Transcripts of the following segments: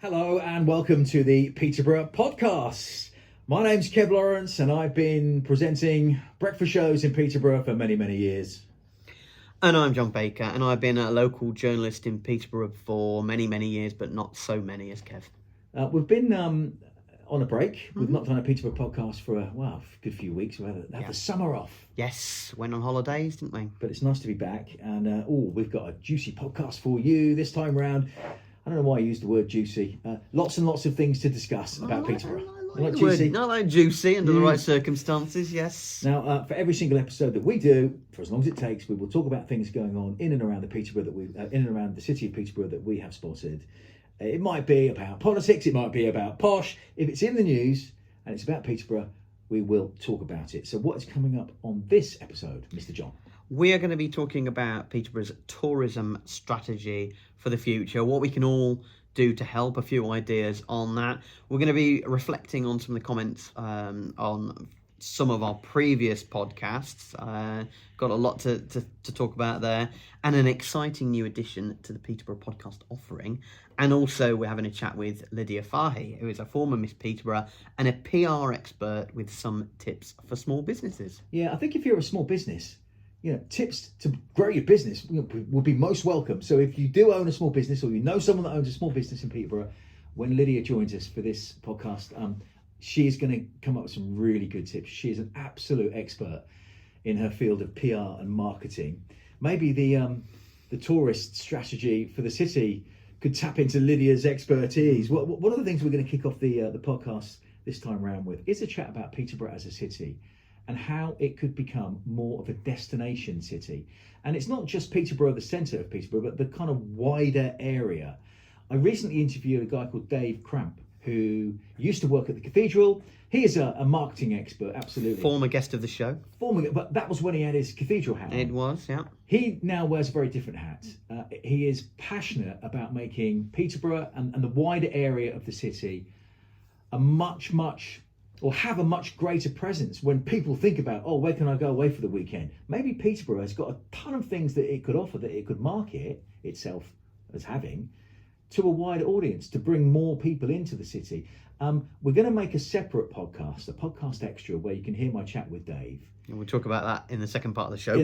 Hello and welcome to the Peterborough podcast. My name's Kev Lawrence and I've been presenting breakfast shows in Peterborough for many, many years. And I'm John Baker, and I've been a local journalist in Peterborough for many, many years, but not so many as Kev. We've been on a break. We've not done a Peterborough podcast for a good few weeks. We've had the summer off. Yes, went on holidays, didn't we? But it's nice to be back. And we've got a juicy podcast for you this time round. I don't know why I used the word juicy. Lots and lots of things to discuss about Peterborough. I like juicy. I like juicy under the right circumstances, yes. Now, for every single episode that we do, for as long as it takes, we will talk about things going on in and around the Peterborough in and around the city of Peterborough that we have spotted. It might be about politics, it might be about posh. If it's in the news and it's about Peterborough, we will talk about it. So what is coming up on this episode, Mr. John? We are going to be talking about Peterborough's tourism strategy for the future, what we can all do to help, a few ideas on that. We're going to be reflecting on some of the comments on some of our previous podcasts. Got a lot to talk about there, and an exciting new addition to the Peterborough podcast offering. And also we're having a chat with Lydia Fahy, who is a former Miss Peterborough and a PR expert with some tips for small businesses. Yeah, I think if you're a small business, tips to grow your business would be most welcome. So if you do own a small business, or you know someone that owns a small business in Peterborough, when Lydia joins us for this podcast, she is going to come up with some really good tips. She is an absolute expert in her field of PR and marketing. Maybe the tourist strategy for the city could tap into Lydia's expertise. One of the things we're going to kick off the podcast this time around with is a chat about Peterborough as a city and how it could become more of a destination city. And it's not just Peterborough, the centre of Peterborough, but the kind of wider area. I recently interviewed a guy called Dave Cramp, who used to work at the cathedral. He is a marketing expert, absolutely. Former guest of the show. But that was when he had his cathedral hat on. It was, yeah. He now wears a very different hat. He is passionate about making Peterborough and the wider area of the city have a much greater presence when people think about, where can I go away for the weekend? Maybe Peterborough has got a ton of things that it could offer, that it could market itself as having to a wider audience, to bring more people into the city. We're going to make a separate podcast, a podcast extra, where you can hear my chat with Dave. And we'll talk about that in the second part of the show.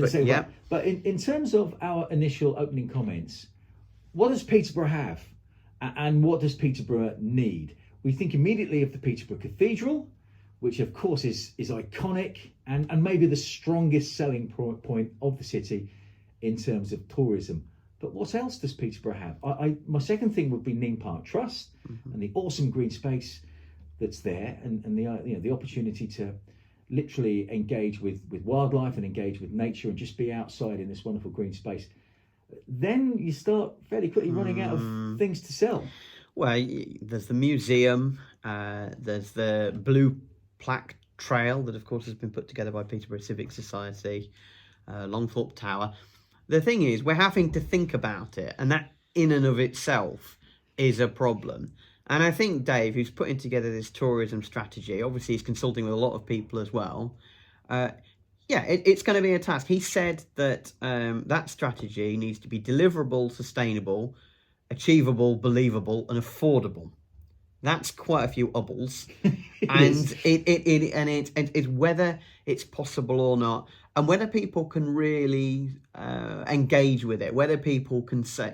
But in terms of our initial opening comments, what does Peterborough have? And what does Peterborough need? We think immediately of the Peterborough Cathedral, which of course is iconic and maybe the strongest selling point of the city in terms of tourism. But what else does Peterborough have? My second thing would be Neame Park Trust and the awesome green space that's there, and the opportunity to literally engage with wildlife and engage with nature and just be outside in this wonderful green space. Then you start fairly quickly running out of things to sell. Well, there's the museum, there's the blue plaque trail that of course has been put together by Peterborough Civic Society, Longthorpe Tower. The thing is, we're having to think about it, and that in and of itself is a problem. And I think Dave, who's putting together this tourism strategy, obviously he's consulting with a lot of people as well. It's going to be a task. He said that that strategy needs to be deliverable, sustainable, achievable, believable, and affordable. That's quite a few ubbles, and it's whether it's possible or not, and whether people can really engage with it. Whether people can say,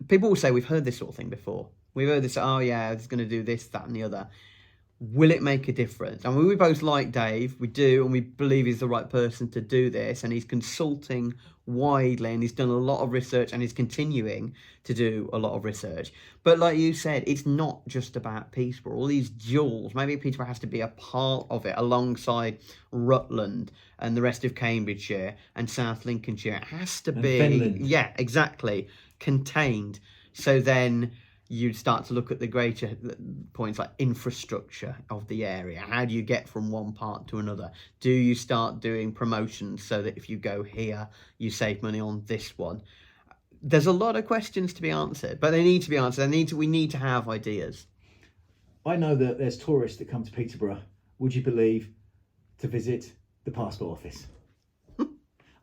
people will say, we've heard this sort of thing before. We've heard this. Oh yeah, it's going to do this, that, and the other. Will it make a difference? I mean, we both like Dave. We do, and we believe he's the right person to do this. And he's consulting widely, and he's done a lot of research, and he's continuing to do a lot of research. But like you said, it's not just about Peterborough. All these jewels, maybe Peterborough has to be a part of it alongside Rutland and the rest of Cambridgeshire and South Lincolnshire. It has to be, Finland. Yeah, exactly, contained. So then you'd start to look at the greater points like infrastructure of the area. How do you get from one part to another? Do you start doing promotions so that if you go here, you save money on this one? There's a lot of questions to be answered, but they need to be answered. We need to have ideas. I know that there's tourists that come to Peterborough, would you believe, to visit the passport office.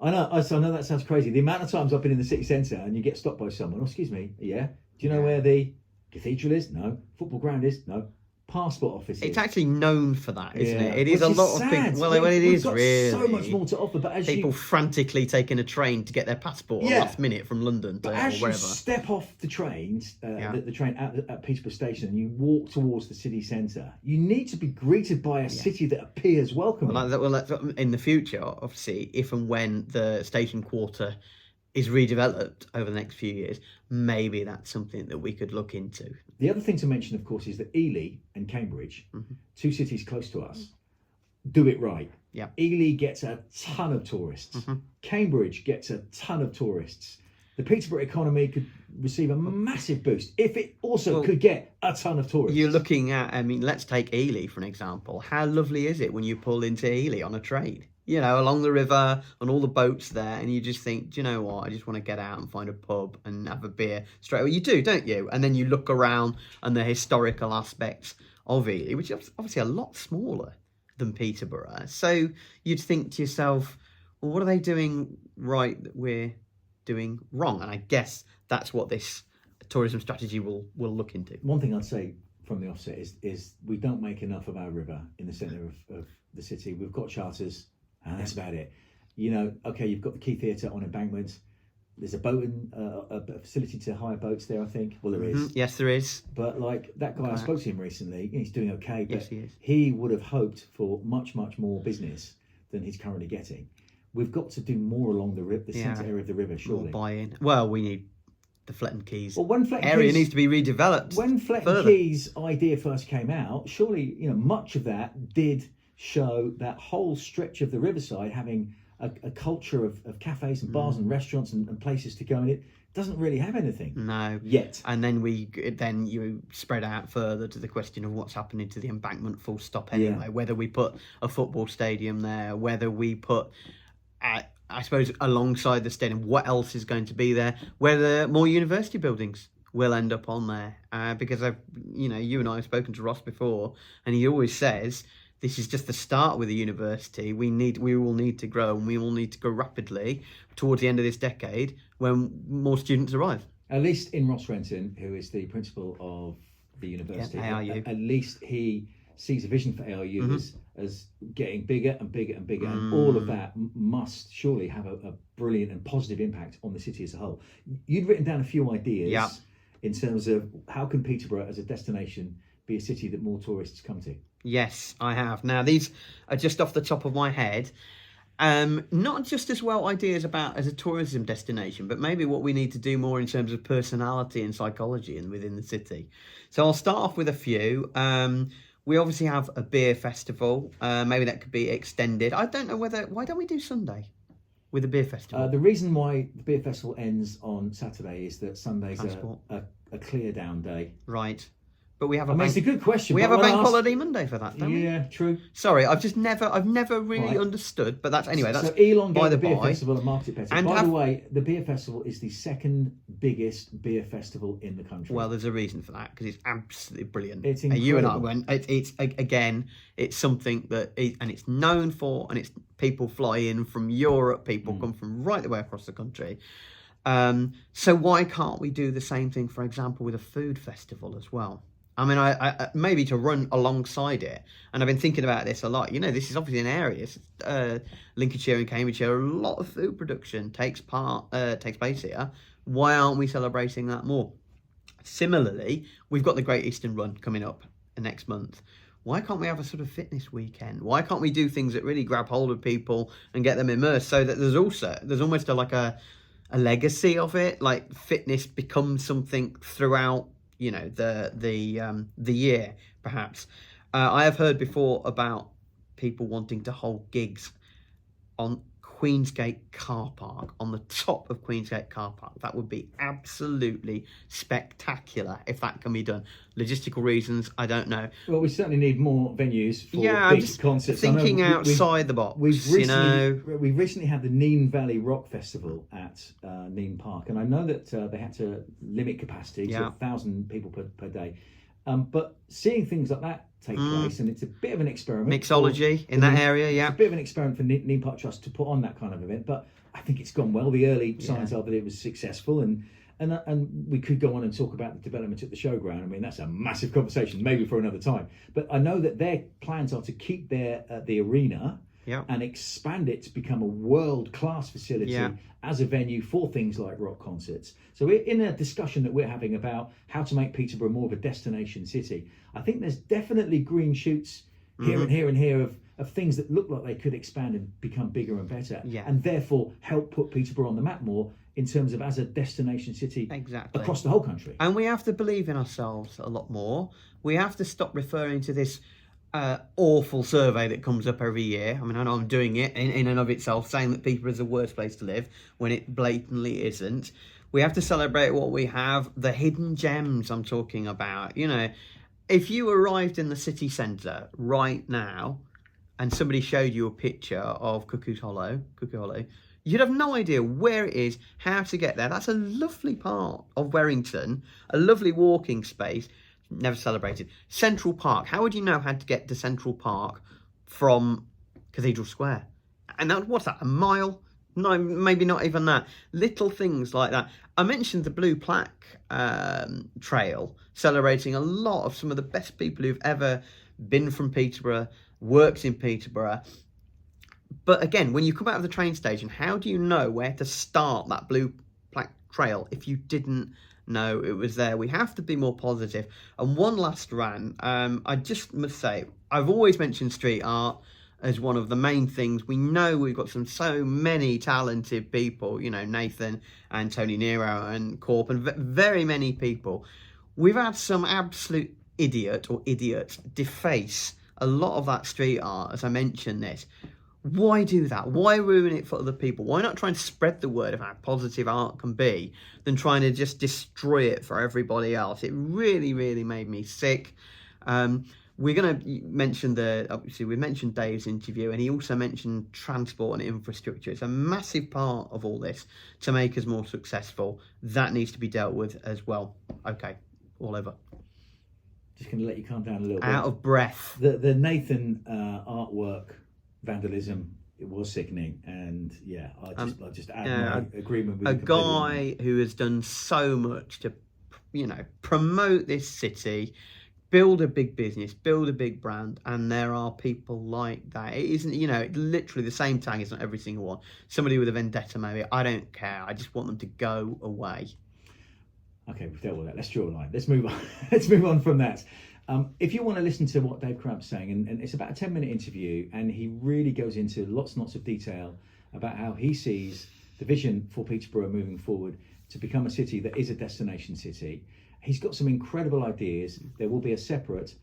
I know that sounds crazy. The amount of times I've been in the city centre and you get stopped by someone, excuse me, yeah, do you know where the Cathedral is? No. Football ground is? No. Passport office is. It's actually known for that, isn't Yeah. it? It is Which a is lot of sad. people. Well, it We've is got really so much more to offer, but as people frantically taking a train to get their passport last minute from London to, but or as wherever. you step off the trains, the train at Peterborough station, and you walk towards the city centre, you need to be greeted by a city that appears welcoming. Well, in the future, obviously, if and when the station quarter is redeveloped over the next few years, maybe that's something that we could look into. The other thing to mention, of course, is that Ely and Cambridge, two cities close to us, do it right. Yeah. Ely gets a ton of tourists. Cambridge gets a ton of tourists. The Peterborough economy could receive a massive boost if it also could get a ton of tourists. You're looking at, I mean, let's take Ely for an example. How lovely is it when you pull into Ely on a train? You know, along the river and all the boats there, and you just think, do you know what? I just want to get out and find a pub and have a beer straight away. You do, don't you? And then you look around and the historical aspects of Ely, which is obviously a lot smaller than Peterborough. So you'd think to yourself, well, what are they doing right that we're doing wrong? And I guess that's what this tourism strategy will look into. One thing I'd say from the offset is we don't make enough of our river in the centre of the city. We've got charters, and that's about it. You know, okay, you've got the Quay Theatre on embankment. There's a boating, a facility to hire boats there, I think. Well, there is. Yes, there is. But like that guy, I spoke to him recently. He's doing okay, but Yes, he is. he would have hoped for much, much more business than he's currently getting. We've got to do more along the centre area of the river, surely. More buy-in. Well, we need the Fletton Keys Well, when Fletton area Keys, needs to be redeveloped. When Fletton further. Keys idea first came out, surely, you know, much of that did show that whole stretch of the riverside having a culture of cafes and bars and restaurants and places to go, and it doesn't really have anything. No. Yet. And then you spread out further to the question of what's happening to the embankment full stop anyway. Yeah. Whether we put a football stadium there, whether we put, I suppose, alongside the stadium, what else is going to be there, whether more university buildings will end up on there. Because you and I have spoken to Ross before, and he always says, this is just the start with the university. We will need to grow, and we will need to grow rapidly towards the end of this decade when more students arrive. At least in Ross Renton, who is the principal of the university, ARU. at least he sees a vision for ARU as getting bigger and bigger and bigger, and all of that must surely have a brilliant and positive impact on the city as a whole. You'd written down a few ideas in terms of how can Peterborough as a destination be a city that more tourists come to. Yes, I have. Now, these are just off the top of my head. Not just as well ideas about as a tourism destination, but maybe what we need to do more in terms of personality and psychology and within the city. So I'll start off with a few. We obviously have a beer festival. Maybe that could be extended. I don't know why don't we do Sunday with a beer festival? The reason why the beer festival ends on Saturday is that Sunday's Transport. a clear down day. Right. But we have it's a good question. We but have a when bank asked- holiday Monday for that, don't we? Yeah, true. Sorry, I've never really Right. understood. But that's anyway. That's so elongate by the beer by. festival and market it better. And By the way, the beer festival is the second biggest beer festival in the country. Well, there's a reason for that because it's absolutely brilliant. It's You and I incredible. went. It's something that and it's known for, and it's people fly in from Europe. People come from right the way across the country. So why can't we do the same thing, for example, with a food festival as well? I mean, I maybe to run alongside it, and I've been thinking about this a lot. You know, this is obviously an area, Lincolnshire and Cambridgeshire, a lot of food production takes place here. Why aren't we celebrating that more? Similarly, we've got the Great Eastern Run coming up next month. Why can't we have a sort of fitness weekend? Why can't we do things that really grab hold of people and get them immersed so that there's almost a legacy of it, like fitness becomes something throughout, you know, the year, perhaps. I have heard before about people wanting to hold gigs on Queensgate car park, on the top of Queensgate car park. That would be absolutely spectacular if that can be done. Logistical reasons, I don't know. Well, we certainly need more venues for I'm big just concerts. I know thinking we've outside the box. We've recently had the Nene Valley Rock Festival at Nene Park, and I know that they had to limit capacity to 1,000 people per day. But seeing things like that take place, and it's a bit of an experiment. Mixology in that area, It's a bit of an experiment for Nene Park Trust to put on that kind of event, but I think it's gone well. The early signs are that it was successful, and And we could go on and talk about the development at the showground. I mean, that's a massive conversation, maybe for another time. But I know that their plans are to keep the arena and expand it to become a world-class facility as a venue for things like rock concerts. So we're in a discussion that we're having about how to make Peterborough more of a destination city. I think there's definitely green shoots here and here and here of things that look like they could expand and become bigger and better, and therefore help put Peterborough on the map more in terms of as a destination city across the whole country. And we have to believe in ourselves a lot more. We have to stop referring to this awful survey that comes up every year. I mean, I know I'm doing it in and of itself, saying that Peterborough is the worst place to live when it blatantly isn't. We have to celebrate what we have, the hidden gems I'm talking about. You know, if you arrived in the city centre right now and somebody showed you a picture of Cuckoo's Hollow, you'd have no idea where it is, how to get there. That's a lovely part of Warrington, a lovely walking space, never celebrated. Central Park, how would you know how to get to Central Park from Cathedral Square? And that, what's that, a mile? No, maybe not even that. Little things like that. I mentioned the Blue Plaque Trail, celebrating a lot of some of the best people who've ever been from Peterborough, worked in Peterborough. But again, when you come out of the train station, how do you know where to start that Blue Plaque Trail if you didn't know it was there? We have to be more positive. And one last rant, I just must say, I've always mentioned street art as one of the main things. We know we've got so many talented people, you know, Nathan and Tony Nero and Corp and very many people. We've had some absolute idiots deface a lot of that street art, as I mentioned this. Why do that? Why ruin it for other people? Why not try and spread the word of how positive art can be than trying to just destroy it for everybody else? It really, really made me sick. We're going to mention obviously we mentioned Dave's interview, and he also mentioned transport and infrastructure. It's a massive part of all this to make us more successful. That needs to be dealt with as well. Okay, all over. Just going to let you calm down a little bit. Out of breath. The Nathan artwork vandalism, it was sickening, and I just add my agreement with a guy who has done so much to, you know, promote this city, build a big business, build a big brand, and there are people like that. It isn't, you know, literally the same tag is not every single one. Somebody with a vendetta, maybe. I don't care. I just want them to go away. Okay, we've dealt with that. Let's draw a line. Let's move on. Let's move on from that. If you want to listen to what Dave Cramp's saying, and it's about a 10-minute interview, and he really goes into lots and lots of detail about how he sees the vision for Peterborough moving forward to become a city that is a destination city. He's got some incredible ideas. There will be a separate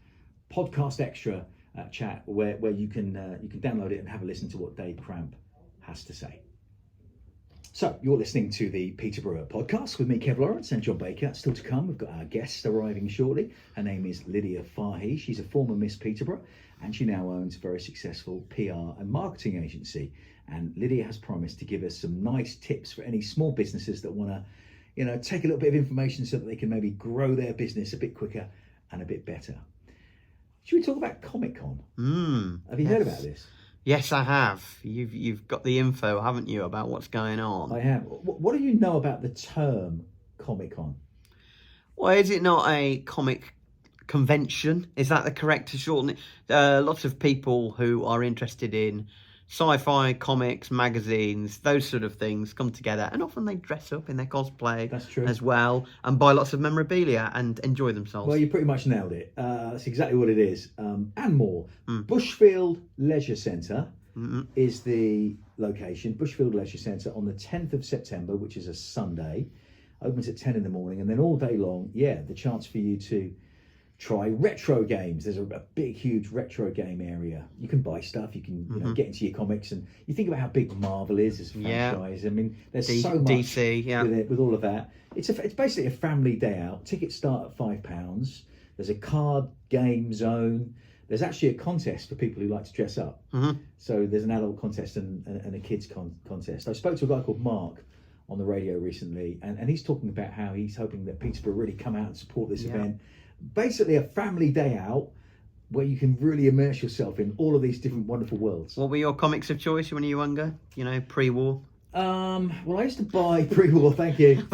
podcast extra chat where you can download it and have a listen to what Dave Cramp has to say. So you're listening to the Peterborough podcast with me, Kev Lawrence, and John Baker. Still to come, we've got our guest arriving shortly. Her name is Lydia Fahy. She's a former Miss Peterborough, and she now owns a very successful PR and marketing agency. And Lydia has promised to give us some nice tips for any small businesses that want to, you know, take a little bit of information so that they can maybe grow their business a bit quicker and a bit better. Should we talk about Comic-Con? Have you heard about this? Yes, I have. You've got the info, haven't you, about what's going on? I have. What do you know about the term Comic-Con? Well, is it not a comic convention? Is that the correct to shorten it? Lots of people who are interested in sci-fi, comics, magazines, those sort of things come together, and often they dress up in their cosplay. That's true. As well, and buy lots of memorabilia and enjoy themselves. Well, you pretty much nailed it. That's exactly what it is, and more. Bushfield Leisure Centre is the location. Bushfield Leisure Centre on the 10th of September, which is a Sunday. Opens at 10 in the morning, and then all day long, the chance for you to try retro games. There's a big, huge retro game area. You can buy stuff. You can you know, get into your comics, and you think about how big Marvel is as a franchise. I mean, there's so much DC, with all of that. It's basically a family day out. Tickets start at £5. There's a card game zone. There's actually a contest for people who like to dress up. So there's an adult contest and a kids contest. I spoke to a guy called Mark on the radio recently, and he's talking about how he's hoping that Peterborough really come out and support this event. Basically a family day out where you can really immerse yourself in all of these different wonderful worlds. What were your comics of choice when you were younger? You know, pre-war? Well, I used to buy pre-war. Thank you.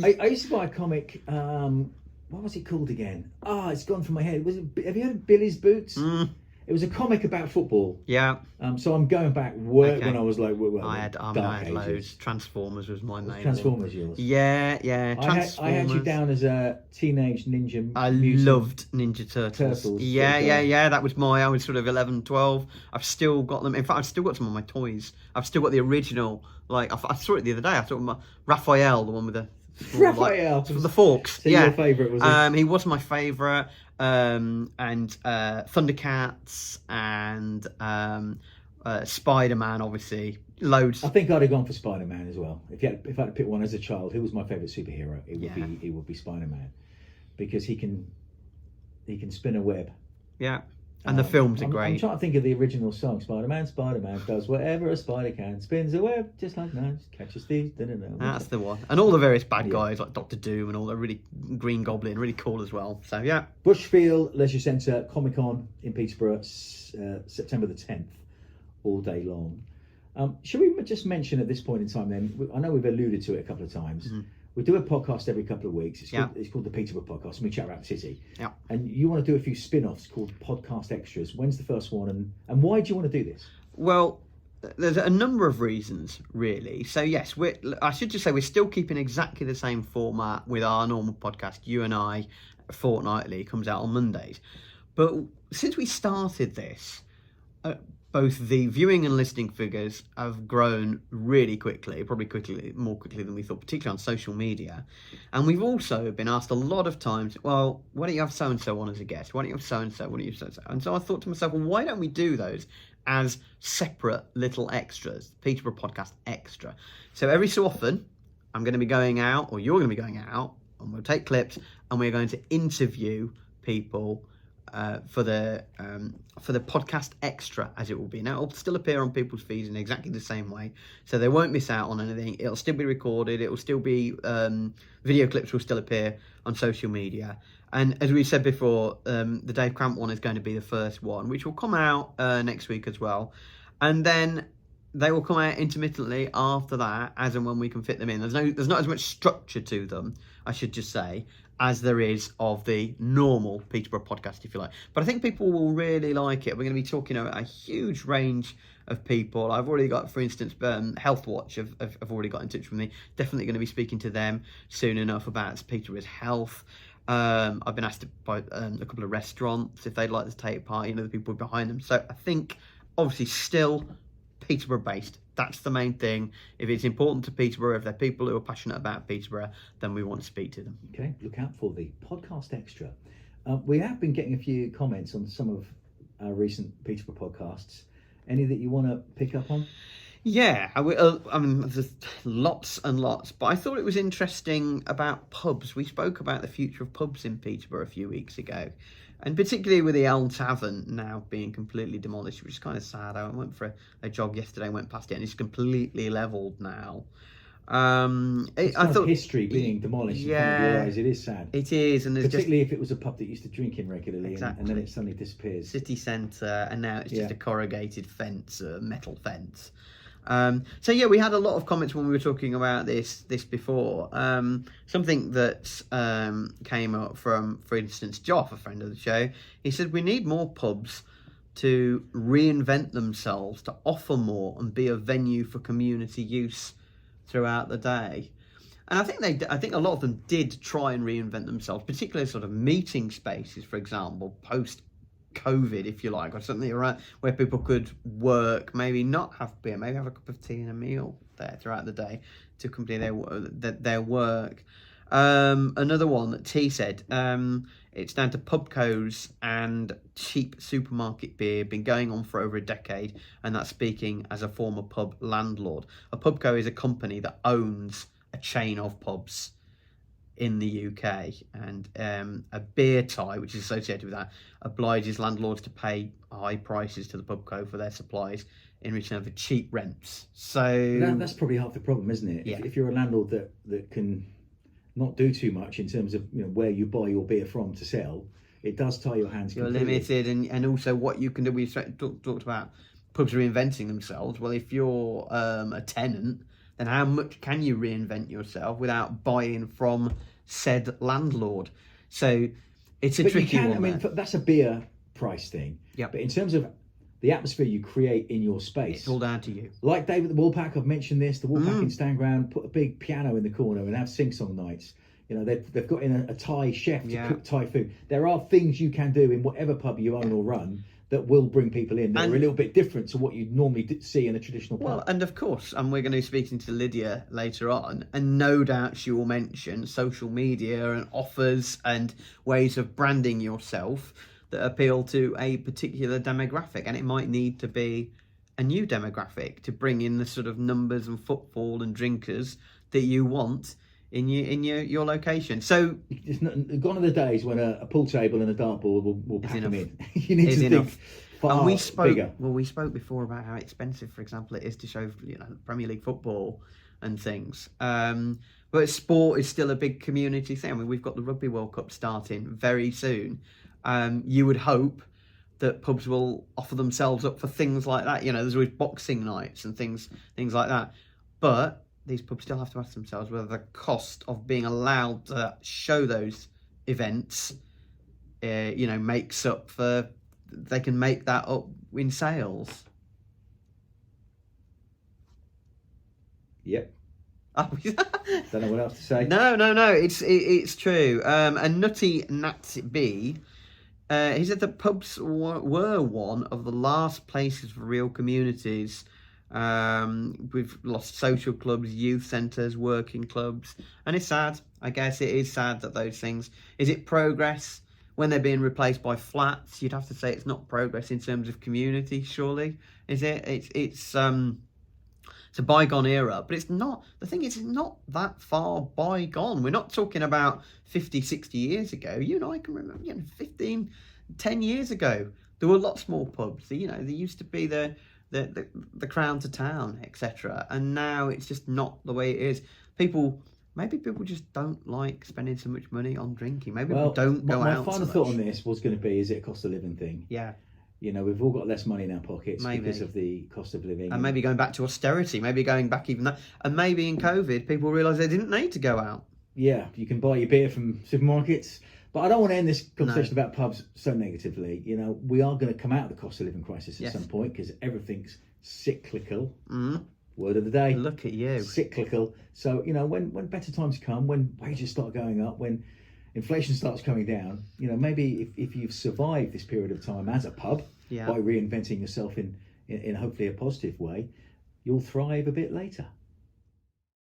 I used to buy a comic. What was it called again? It's gone from my head. Have you heard of Billy's Boots? It was a comic about football. Yeah. So I'm going back when I was like, I had loads. Transformers was my main. Transformers, yours. Yeah. I had you down as a teenage ninja. I loved Ninja Turtles. Yeah. That was I was sort of 11, 12. I've still got them. In fact, I've still got some of my toys. I've still got the original. Like I saw it the other day. I saw my Raphael, the one with the Raphael, the forks. So your favourite was he was my favourite. And Thundercats and Spider-Man, obviously, loads. I think I'd have gone for Spider-Man as well. If I had to pick one as a child, who was my favourite superhero? It would be Spider-Man, because he can spin a web. Yeah, and the films are great. I'm trying to think of the original song. Spider-Man does whatever a spider can, spins a web just like knives, catches thieves. That's the one. And all the various bad guys like Doctor Doom and all the really Green Goblin, really cool as well. So yeah. Bushfield Leisure Centre Comic Con in Peterborough, September the 10th, all day long. Should we just mention at this point in time then? I know we've alluded to it a couple of times. Mm-hmm. We do a podcast every couple of weeks. It's called the Peterborough Podcast, and we chat about the city. Yeah. And you want to do a few spin-offs called Podcast Extras. When's the first one, and why do you want to do this? Well, there's a number of reasons, really. So yes, I should just say we're still keeping exactly the same format with our normal podcast. You and I, fortnightly, comes out on Mondays. But since we started this, both the viewing and listening figures have grown really quickly, probably more quickly than we thought, particularly on social media. And we've also been asked a lot of times, well, why don't you have so-and-so on as a guest? Why don't you have so-and-so? Why don't you have so-and-so? And so I thought to myself, well, why don't we do those as separate little extras, Peterborough Podcast Extra? So every so often, I'm going to be going out, or you're going to be going out, and we'll take clips, and we're going to interview people for the podcast extra, as it will be. Now, it'll still appear on people's feeds in exactly the same way, so they won't miss out on anything. It'll still be recorded. It will still be video clips will still appear on social media. And as we said before, the Dave Cramp one is going to be the first one, which will come out next week as well. And then they will come out intermittently after that, as and when we can fit them in. There's not as much structure to them, I should just say, as there is of the normal Peterborough podcast, if you like. But I think people will really like it. We're going to be talking about a huge range of people. I've already got, for instance, Health Watch have already got in touch with me. Definitely going to be speaking to them soon enough about Peterborough's health. I've been asked by a couple of restaurants if they'd like to take part, the people behind them. So I think, obviously, still Peterborough based. That's the main thing. If it's important to Peterborough, if they're people who are passionate about Peterborough, then we want to speak to them. Okay, look out for the Podcast Extra. We have been getting a few comments on some of our recent Peterborough podcasts. Any that you want to pick up on? Yeah, I mean, there's lots and lots, but I thought it was interesting about pubs. We spoke about the future of pubs in Peterborough a few weeks ago, and particularly with the Elm Tavern now being completely demolished, which is kind of sad. I went for a jog yesterday, went past it, and it's completely levelled now. I thought history being demolished in front of your eyes, it is sad. It is, and particularly if it was a pub that used to drink in regularly, exactly. and then it suddenly disappears. City centre, and now it's just a corrugated fence, a metal fence. So yeah, we had a lot of comments when we were talking about this before. Something that came up from, for instance, Joff, a friend of the show. He said we need more pubs to reinvent themselves, to offer more and be a venue for community use throughout the day. And I think a lot of them did try and reinvent themselves, particularly sort of meeting spaces, for example, post COVID, if you like, or something around where people could work, maybe not have beer, maybe have a cup of tea and a meal there throughout the day to complete their work. Another one that T said, it's down to pubcos and cheap supermarket beer, been going on for over a decade, and that's speaking as a former pub landlord. A pubco is a company that owns a chain of pubs in the UK, and a beer tie, which is associated with that, obliges landlords to pay high prices to the pubco for their supplies in return for cheap rents. So that's probably half the problem, isn't it? Yeah. If you're a landlord that can not do too much in terms of where you buy your beer from to sell, it does tie your hands. You're completely. limited, and also what you can do. We talked about pubs reinventing themselves. Well, if you're a tenant, then how much can you reinvent yourself without buying from said landlord? So it's a But tricky you can, one. I mean, that's a beer price thing. Yep. But in terms of the atmosphere you create in your space, It's all down to you. like David the Woolpack, I've mentioned this. The Woolpack in Stand Ground put a big piano in the corner and have sing-song nights. You know, they've got in a Thai chef to cook Thai food. There are things you can do in whatever pub you own or run that will bring people in that are a little bit different to what you'd normally see in a traditional pub. Well, and of course, and we're going to be speaking to Lydia later on, and no doubt she will mention social media and offers and ways of branding yourself that appeal to a particular demographic, and it might need to be a new demographic to bring in the sort of numbers and footfall and drinkers that you want in your location. So it's not, gone are the days when a pool table and a dartboard will pack them in. You need is to enough. think far And we spoke, bigger. well, we spoke before about how expensive, for example, it is to show Premier League football and things. But sport is still a big community thing. I mean, we've got the Rugby World Cup starting very soon. You would hope that pubs will offer themselves up for things like that. You know, there's always boxing nights and things like that. But these pubs still have to ask themselves whether the cost of being allowed to show those events, makes up for. They can make that up in sales. Yep. Oh, Don't know what else to say. No. It's true. And Nutty Nat B, he said that pubs were one of the last places for real communities. We've lost social clubs, youth centres, working clubs, and it's sad. I guess it is sad that those things. Is it progress when they're being replaced by flats? You'd have to say it's not progress in terms of community, surely. Is it? It's a bygone era, but it's not. The thing is, it's not that far bygone. We're not talking about 50, 60 years ago. You and I can remember, 15, 10 years ago, there were lots more pubs. There used to be the crown to town, etc. And now it's just not the way it is. Maybe people just don't like spending so much money on drinking. Maybe people don't go out. My final thought on this was going to be: is it a cost of living thing? Yeah. We've all got less money in our pockets Maybe. because of the cost of living. And maybe going back to austerity, maybe going back even that. And maybe in COVID, people realised they didn't need to go out. Yeah, you can buy your beer from supermarkets. But I don't want to end this conversation about pubs so negatively. We are going to come out of the cost of living crisis at some point because everything's cyclical. Word of the day. Look at you. Cyclical. So, when better times come, when wages start going up, when inflation starts coming down, maybe if you've survived this period of time as a pub by reinventing yourself in hopefully a positive way, you'll thrive a bit later.